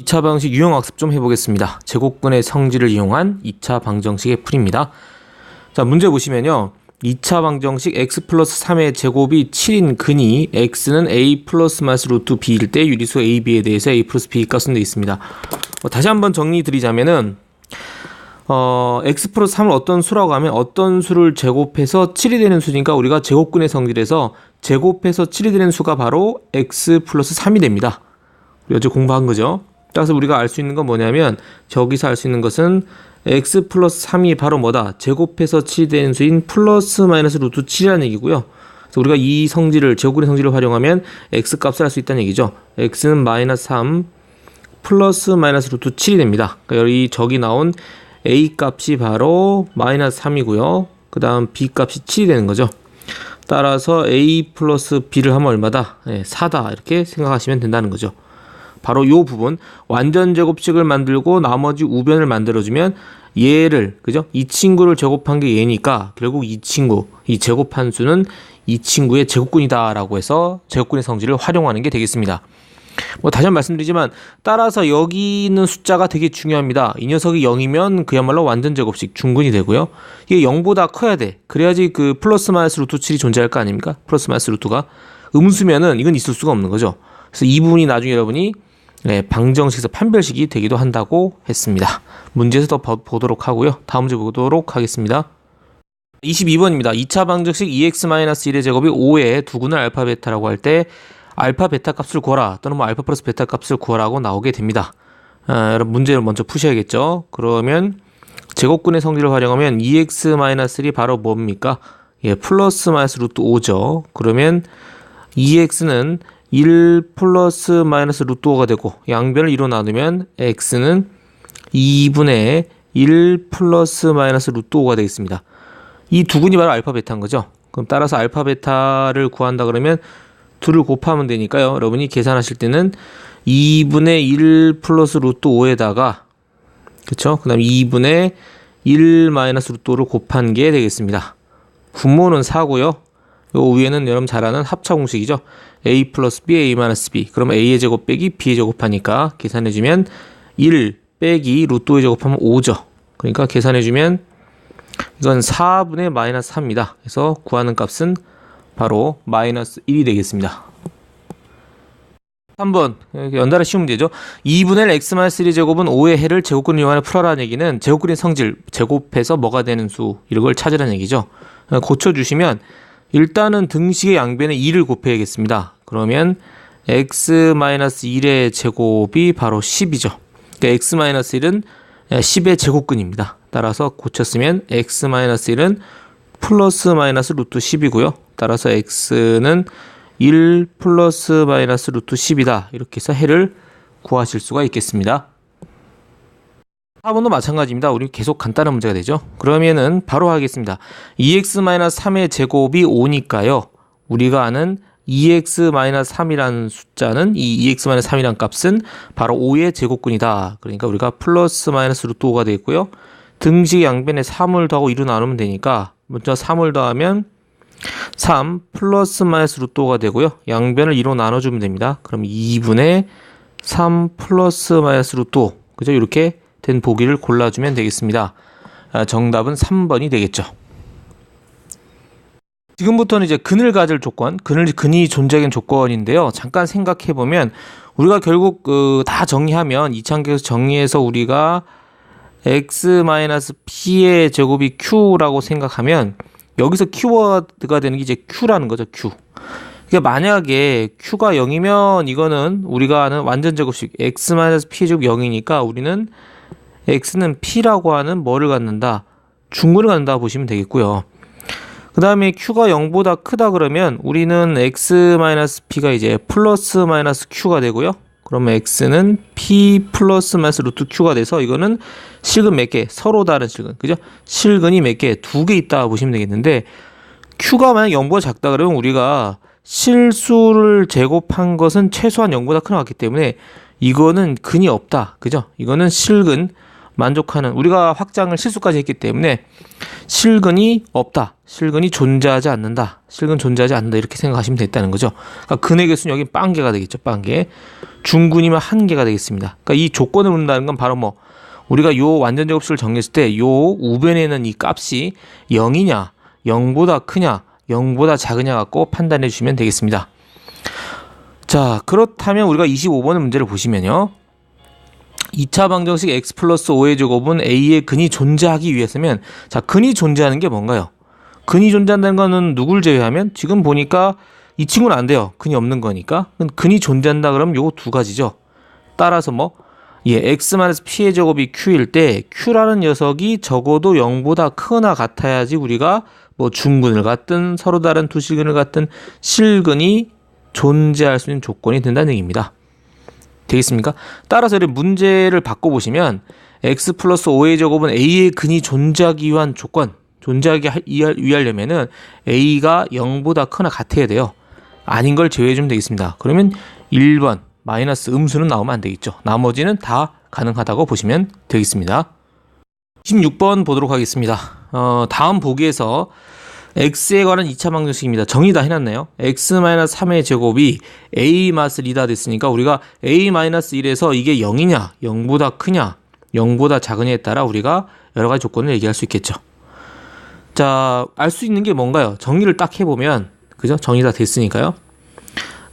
2차 방정식 유형학습 좀 해보겠습니다. 제곱근의 성질을 이용한 2차 방정식의 풀이입니다. 자, 문제 보시면요. 2차 방정식 x 플러스 3의 제곱이 7인 근이 x는 a 플러스 마이너스 루트 b일 때 유리수 a, b에 대해서 a 플러스 b 값은 되어 있습니다. 다시 한번 정리 드리자면은 x 플러스 3을 어떤 수라고 하면 어떤 수를 제곱해서 7이 되는 수니까 우리가 제곱근의 성질에서 제곱해서 7이 되는 수가 바로 x 플러스 3이 됩니다. 어제 공부한 거죠. 따라서 우리가 알 수 있는 건 뭐냐면 저기서 알 수 있는 것은 x 플러스 3이 바로 뭐다? 제곱해서 7이 되는 수인 플러스 마이너스 루트 7이라는 얘기고요. 그래서 우리가 이 성질을 제곱근의 성질을 활용하면 x 값을 알 수 있다는 얘기죠. x는 마이너스 3 플러스 마이너스 루트 7이 됩니다. 그러니까 여기 저기 나온 a 값이 바로 마이너스 3이고요. 그 다음 b 값이 7이 되는 거죠. 따라서 a 플러스 b를 하면 얼마다? 4다 이렇게 생각하시면 된다는 거죠. 바로 이 부분 완전 제곱식을 만들고 나머지 우변을 만들어주면 얘를 그죠? 이 친구를 제곱한 게 얘니까 결국 이 친구 이 제곱한 수는 이 친구의 제곱근이다 라고 해서 제곱근의 성질을 활용하는 게 되겠습니다. 다시 한번 말씀드리지만 따라서 여기 있는 숫자가 되게 중요합니다. 이 녀석이 0이면 그야말로 완전 제곱식 중근이 되고요. 이게 0보다 커야 돼. 그래야지 그 플러스 마이너스 루트 7이 존재할 거 아닙니까? 플러스 마이너스 루트가 음수면은 이건 있을 수가 없는 거죠. 그래서 이 부분이 나중에 여러분이 방정식에서 판별식이 되기도 한다고 했습니다. 문제에서 더 보도록 하고요. 다음 문제 보도록 하겠습니다. 22번입니다. 2차 방정식 2x-1의 제곱이 5의 두근을 알파 베타라고 할 때 알파 베타 값을 구하라 또는 알파 플러스 베타 값을 구하라고 나오게 됩니다. 여러분 문제를 먼저 푸셔야겠죠. 그러면 제곱근의 성질을 활용하면 2x-1이 바로 뭡니까? 플러스 마이너스 루트 5죠. 그러면 2x는 1 플러스 마이너스 루트 5가 되고 양변을 2로 나누면 x는 2분의 1 플러스 마이너스 루트 5가 되겠습니다. 이 두근이 바로 알파 베타인 거죠. 그럼 따라서 알파 베타를 구한다 그러면 둘을 곱하면 되니까요. 여러분이 계산하실 때는 2분의 1 플러스 루트 5에다가 그쵸? 그 다음 2분의 1 마이너스 루트 5를 곱한 게 되겠습니다. 분모는 4고요. 요 위에는 여러분 잘 아는 합차 공식이죠. a 플러스 b, a 마이너스 b. 그러면 a의 제곱 빼기 b의 제곱하니까 계산해주면 1 빼기 루트 5의 제곱하면 5죠. 그러니까 계산해주면 이건 4분의 마이너스 3입니다. 그래서 구하는 값은 바로 마이너스 1이 되겠습니다. 3번 연달아 쉬운 문제죠. 2분의 x-1의 제곱은 5의 해를 제곱근을 이용하여 풀어라는 얘기는 제곱근의 성질 제곱해서 뭐가 되는 수 이런 걸 찾으라는 얘기죠. 고쳐주시면 일단은 등식의 양변에 2를 곱해야겠습니다. 그러면 x-1의 제곱이 바로 10이죠. 그러니까 x-1은 10의 제곱근입니다. 따라서 고쳤으면 x-1은 플러스 마이너스 루트 10이고요. 따라서 x는 1 플러스 마이너스 루트 10이다. 이렇게 해서 해를 구하실 수가 있겠습니다. 4번도 마찬가지입니다. 우리 계속 간단한 문제가 되죠. 그러면은 바로 하겠습니다. 2x-3의 제곱이 5니까요. 우리가 아는 2x-3이라는 숫자는 이 2x-3이라는 값은 바로 5의 제곱근이다. 그러니까 우리가 플러스 마이너스 루트 5가 되겠고요. 등식 양변에 3을 더하고 2로 나누면 되니까 먼저 3을 더하면 3 플러스 마이너스 루트 5가 되고요. 양변을 2로 나눠주면 됩니다. 그럼 2분의 3 플러스 마이너스 루트 5 그죠? 이렇게 된 보기를 골라주면 되겠습니다. 정답은 3번이 되겠죠. 지금부터는 이제 근을 가질 조건, 근이 존재하는 조건인데요. 잠깐 생각해보면 우리가 결국 다 정리하면 이차함께서 정리해서 우리가 x-p의 제곱이 q라고 생각하면 여기서 키워드가 되는 게 이제 q라는 거죠. q. 그러니까 만약에 q가 0이면 이거는 우리가 아는 완전 제곱식 x-p의 제곱 0이니까 우리는 x는 p라고 하는 뭐를 갖는다? 중근을 갖는다 보시면 되겠고요. 그 다음에 q가 0보다 크다 그러면 우리는 x-p가 이제 플러스 마이너스 q가 되고요. 그러면 x는 p 플러스 마이너스 루트 q가 돼서 이거는 실근 몇 개? 서로 다른 실근. 그죠? 실근이 몇 개? 2개 있다 보시면 되겠는데 q가 만약 0보다 작다 그러면 우리가 실수를 제곱한 것은 최소한 0보다 큰 것 같기 때문에 이거는 근이 없다. 그죠? 이거는 실근 만족하는, 우리가 확장을 실수까지 했기 때문에 실근이 없다, 실근이 존재하지 않는다, 실근 존재하지 않는다 이렇게 생각하시면 됐다는 거죠. 그러니까 근의 개수는 여기 빵개가 되겠죠. 빵개. 중근이면 한 개가 되겠습니다. 그러니까 이 조건을 묻는다는 건 바로 뭐 우리가 요 완전 제곱식을 정리했을 때 요 우변에 있는 이 값이 0이냐 0보다 크냐 0보다 작으냐 갖고 판단해 주시면 되겠습니다. 자, 그렇다면 우리가 25번의 문제를 보시면요, 2차 방정식 x 플러스 5의 제곱은 a의 근이 존재하기 위해서면, 자, 근이 존재하는 게 뭔가요? 근이 존재한다는 거는 누굴 제외하면, 지금 보니까 이 친구는 안 돼요. 근이 없는 거니까. 근이 존재한다 그러면 요 두 가지죠. 따라서 뭐 x-p의 제곱이 q일 때 q라는 녀석이 적어도 0보다 크거나 같아야지 우리가 뭐 중근을 갖든 서로 다른 두 실근을 갖든 실근이 존재할 수 있는 조건이 된다는 얘기입니다. 되겠습니까? 따라서 이 문제를 바꿔보시면 x 플러스 5의 제곱은 a의 근이 존재하기 위한 조건, 존재하기 위하려면은 a가 0보다 크거나 같아야 돼요. 아닌 걸 제외해주면 되겠습니다. 그러면 1번 마이너스 음수는 나오면 안 되겠죠. 나머지는 다 가능하다고 보시면 되겠습니다. 16번 보도록 하겠습니다. 다음 보기에서 x에 관한 2차 방정식입니다. 정리 다 해놨네요. x-3의 제곱이 a 맛을 2다 됐으니까 우리가 a-1에서 이게 0이냐 0보다 크냐 0보다 작으냐에 따라 우리가 여러 가지 조건을 얘기할 수 있겠죠. 자, 알 수 있는 게 뭔가요? 정리를 딱 해보면, 그죠? 정리 다 됐으니까요.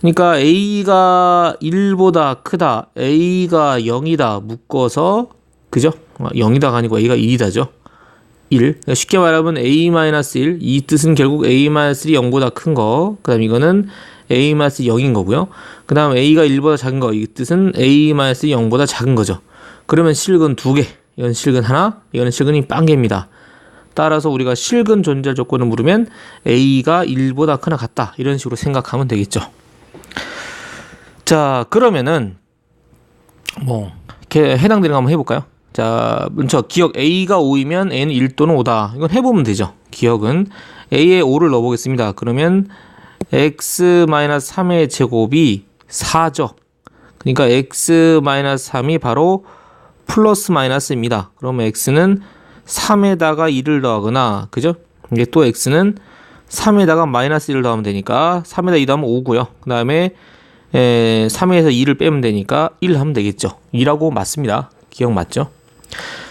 그러니까 a가 1보다 크다, a가 0이다 묶어서, 그죠? 0이다가 아니고 a가 1이다죠. 1. 그러니까 쉽게 말하면 a-1, 이 뜻은 결국 a-1이 0보다 큰 거, 그 다음 이거는 a-0인 거고요. 그 다음 a가 1보다 작은 거, 이 뜻은 a-이 0보다 작은 거죠. 그러면 실근 2개, 이건 실근 하나, 이거는 실근이 빵개입니다. 따라서 우리가 실근 존재 조건을 물으면 a가 1보다 크나 같다, 이런 식으로 생각하면 되겠죠. 자, 그러면은 뭐 이렇게 해당되는 거 한번 해볼까요? 자, 먼저 기억 a가 5이면 a는 1 또는 5다. 이건 해보면 되죠. 기억은 a에 5를 넣어보겠습니다. 그러면 x-3의 제곱이 4죠. 그러니까 x-3이 바로 플러스 마이너스입니다. 그러면 x는 3에다가 2를 더하거나, 그죠? 이게 또 x는 3에다가 마이너스 1을 더하면 되니까 3에다 2 더하면 5고요. 그 다음에 3에서 2를 빼면 되니까 1 하면 되겠죠. 2라고 맞습니다. 기억 맞죠?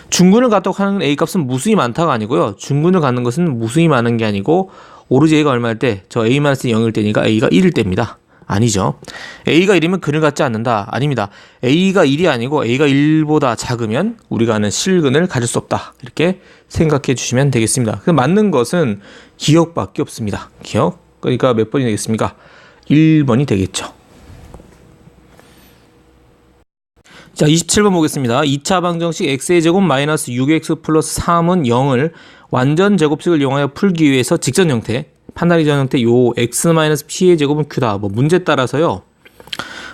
중근을 갖도록 하는 a값은 무수히 많다가 아니고요. 중근을 갖는 것은 무수히 많은 게 아니고 오로지 a가 얼마일 때, 저 a-0일 때니까 a가 1일 때입니다. 아니죠. a가 1이면 근을 갖지 않는다. 아닙니다. a가 1이 아니고 a가 1보다 작으면 우리가 아는 실근을 가질 수 없다. 이렇게 생각해 주시면 되겠습니다. 그 맞는 것은 기억밖에 없습니다. 기억. 그러니까 몇 번이 되겠습니까? 1번이 되겠죠. 자, 27번 보겠습니다. 2차 방정식 x의 제곱 마이너스 6x 플러스 3은 0을 완전 제곱식을 이용하여 풀기 위해서 직전 형태, 판단의 전 형태, 요 x-p의 제곱은 q다. 뭐 문제 따라서요,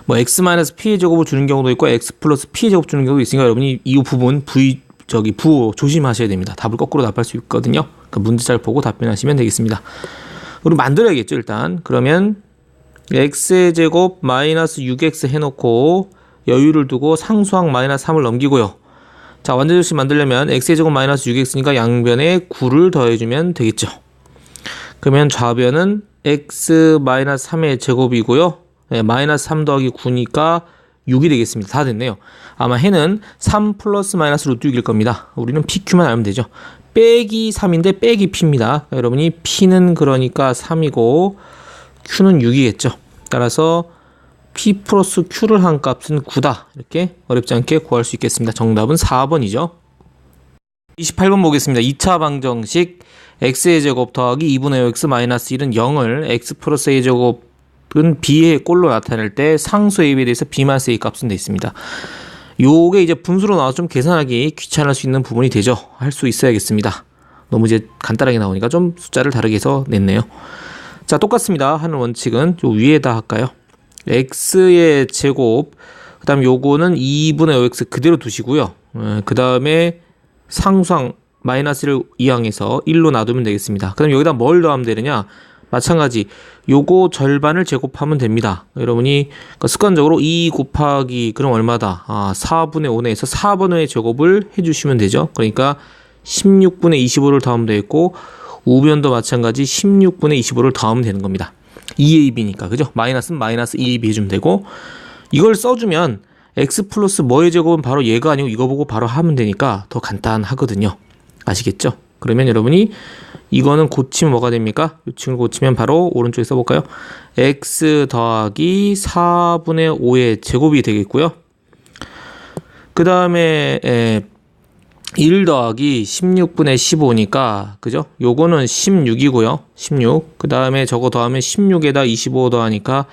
뭐 x-p의 제곱을 주는 경우도 있고 x 플러스 p의 제곱 주는 경우도 있으니까 여러분이 이 부분 부호 조심하셔야 됩니다. 답을 거꾸로 답할 수 있거든요. 그 문제 잘 보고 답변하시면 되겠습니다. 우리 만들어야겠죠, 일단. 그러면 x의 제곱 마이너스 6x 해놓고 여유를 두고 상수항 마이너스 3을 넘기고요. 자, 완전 제곱식 만들려면 x의 제곱 마이너스 6x니까 양변에 9를 더해주면 되겠죠. 그러면 좌변은 x-3의 제곱이고요. 네, 마이너스 3 더하기 9니까 6이 되겠습니다. 다 됐네요. 아마 해는 3 플러스 마이너스 루트 6일 겁니다. 우리는 pq만 알면 되죠. 빼기 3인데 빼기 p입니다. 여러분이 p는 그러니까 3이고 q는 6이겠죠. 따라서 p 플러스 q를 한 값은 9다. 이렇게 어렵지 않게 구할 수 있겠습니다. 정답은 4번이죠. 28번 보겠습니다. 2차 방정식 x의 제곱 더하기 2분의 5x 마이너스 1은 0을 x 플러스 a의 제곱은 b의 꼴로 나타낼 때 상수 ab에 대해서 b 마이너스 a 값은 돼 있습니다. 요게 이제 분수로 나와서 좀 계산하기 귀찮을 수 있는 부분이 되죠. 할 수 있어야겠습니다. 너무 이제 간단하게 나오니까 좀 숫자를 다르게 해서 냈네요. 자, 똑같습니다. 하는 원칙은 요 위에다 할까요? x의 제곱, 그 다음 요거는 2분의 5x 그대로 두시고요. 그 다음에 상수항 마이너스를 이항해서 1로 놔두면 되겠습니다. 그럼 여기다 뭘 더하면 되느냐? 마찬가지 요거 절반을 제곱하면 됩니다. 여러분이 습관적으로 2 곱하기 그럼 얼마다? 4분의 5내에서 4분의 제곱을 해주시면 되죠. 그러니까 16분의 25를 더하면 되겠고 우변도 마찬가지 16분의 25를 더하면 되는 겁니다. 2ab니까 그죠? 마이너스는 마이너스 2ab 해주면 되고 이걸 써주면 x 플러스 뭐의 제곱은 바로 얘가 아니고 이거 보고 바로 하면 되니까 더 간단하거든요. 아시겠죠? 그러면 여러분이 이거는 고치면 뭐가 됩니까? 이 친구 고치면 바로 오른쪽에 써볼까요? x 더하기 4분의 5의 제곱이 되겠고요. 그 다음에 1 더하기 16분의 15니까 그죠? 요거는 16이고요. 16. 그 다음에 저거 더하면 16에다 25 더하니까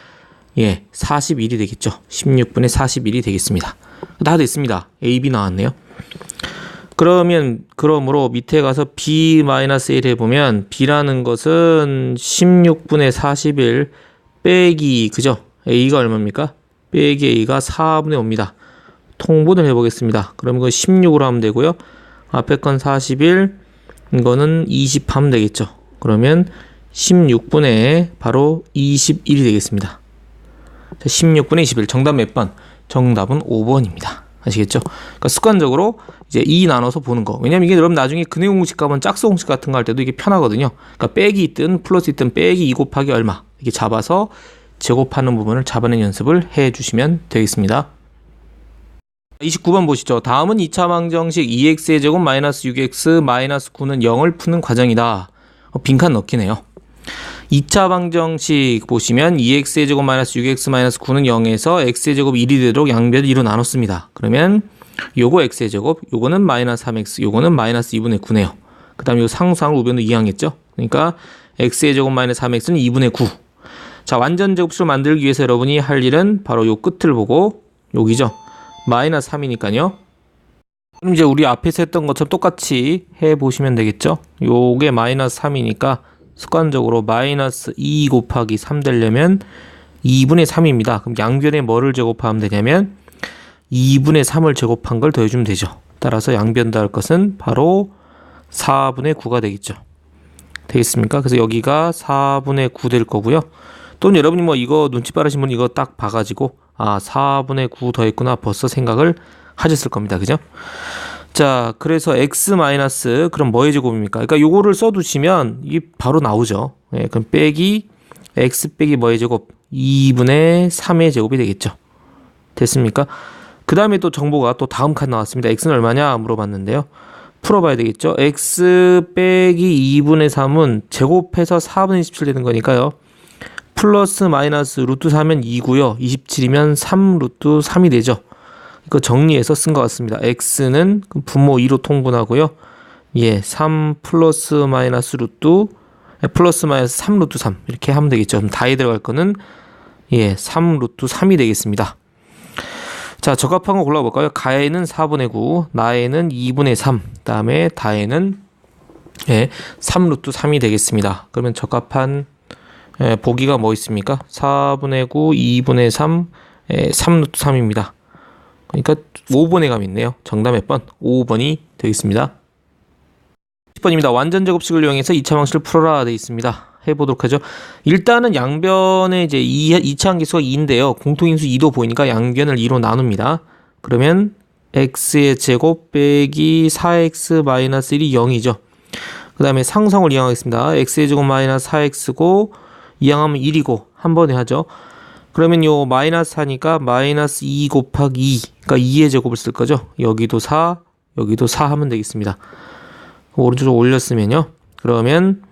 41이 되겠죠. 16분의 41이 되겠습니다. 다 됐습니다. A, B 나왔네요. 그러므로 밑에 가서 B-1 해보면 B라는 것은 16분의 41 빼기 그죠? A가 얼마입니까? 빼기 A가 4분의 5입니다. 통분을 해보겠습니다. 그럼 이거 16으로 하면 되고요. 앞에 건 41, 이거는 20 하면 되겠죠. 그러면 16분의 바로 21이 되겠습니다. 16분의 21 정답 몇 번? 정답은 5번입니다. 아시겠죠? 그러니까 습관적으로 이제 2 나눠서 보는 거. 왜냐면 이게 여러분 나중에 근해 공식 가면 짝수 공식 같은 거 할 때도 이게 편하거든요. 그러니까 빼기 있든 플러스 있든 빼기 2 곱하기 얼마 이렇게 잡아서 제곱하는 부분을 잡아내는 연습을 해 주시면 되겠습니다. 29번 보시죠. 다음은 2차 방정식 2x의 제곱 마이너스 6x 마이너스 9는 0을 푸는 과정이다. 빈칸 넣기네요. 2차 방정식 보시면 2x의 제곱 마이너스 6x 마이너스 9는 0에서 x의 제곱 1이 되도록 양변을 2로 나눴습니다. 그러면 요거 x의 제곱, 요거는 마이너스 3x, 요거는 마이너스 2분의 9네요. 그 다음에 요 상수항을 우변으로 이항했죠. 그러니까 x의 제곱 마이너스 3x는 2분의 9. 자, 완전 제곱식을 만들기 위해서 여러분이 할 일은 바로 요 끝을 보고 여기죠. 마이너스 3이니까요. 그럼 이제 우리 앞에서 했던 것처럼 똑같이 해보시면 되겠죠. 요게 마이너스 3이니까 습관적으로 마이너스 2 곱하기 3 되려면 2분의 3입니다. 그럼 양변에 뭐를 제곱하면 되냐면 2분의 3을 제곱한 걸 더해주면 되죠. 따라서 양변 더할 것은 바로 4분의 9가 되겠죠. 되겠습니까? 그래서 여기가 4분의 9 될 거고요. 또는 여러분이 뭐 이거 눈치 빠르신 분 이거 딱 봐가지고 4분의 9 더했구나 벌써 생각을 하셨을 겁니다. 그죠? 자, 그래서 x 마이너스 그럼 뭐의 제곱입니까? 그러니까 요거를 써두시면 이게 바로 나오죠. 그럼 빼기 x 빼기 뭐의 제곱 2분의 3의 제곱이 되겠죠. 됐습니까? 그 다음에 또 정보가 또 다음 칸 나왔습니다. x는 얼마냐 물어봤는데요. 풀어봐야 되겠죠. x 빼기 2분의 3은 제곱해서 4분의 27 되는 거니까요. 플러스 마이너스 루트 4면 2고요. 27이면 3 루트 3이 되죠. 이거 정리해서 쓴 것 같습니다. x는 분모 2로 통분하고요. 3 플러스 마이너스 루트 플러스 마이너스 3 루트 3 이렇게 하면 되겠죠. 그럼 다에 들어갈 거는 3 루트 3이 되겠습니다. 자, 적합한 거 골라볼까요? 가에는 4분의 9, 나에는 2분의 3, 그 다음에 다에는 3 루트 3이 되겠습니다. 그러면 적합한 보기가 뭐 있습니까? 4분의 9, 2분의 3, 3 루트 3입니다. 그러니까 5번의 감이 있네요. 정답 몇 번? 5번이 되겠습니다. 10번입니다. 완전 제곱식을 이용해서 2차 방식을 풀어라 되어 있습니다. 해보도록 하죠. 일단은 양변에 이제 2차 함계수가 2인데요. 공통인수 2도 보이니까 양변을 2로 나눕니다. 그러면 x의 제곱 빼기 4x 마이너스 1이 0이죠. 그 다음에 상성을 이항하겠습니다. x의 제곱 마이너스 4x고 이항하면 1이고 한 번에 하죠. 그러면 요 마이너스 4니까 마이너스 2 곱하기 2, 그러니까 2의 제곱을 쓸 거죠. 여기도 4, 여기도 4 하면 되겠습니다. 오른쪽으로 올렸으면요. 그러면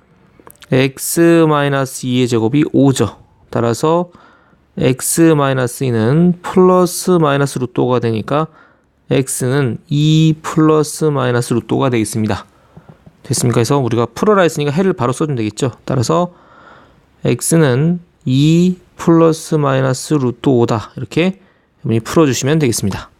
x-2의 제곱이 5죠. 따라서 x-2는 플러스 마이너스 루트 5가 되니까 x는 2 플러스 마이너스 루트 5가 되겠습니다. 됐습니까? 그래서 우리가 풀어라 했으니까 해를 바로 써주면 되겠죠. 따라서 x는 2 플러스 마이너스 루트 5다. 이렇게 여러분이 풀어주시면 되겠습니다.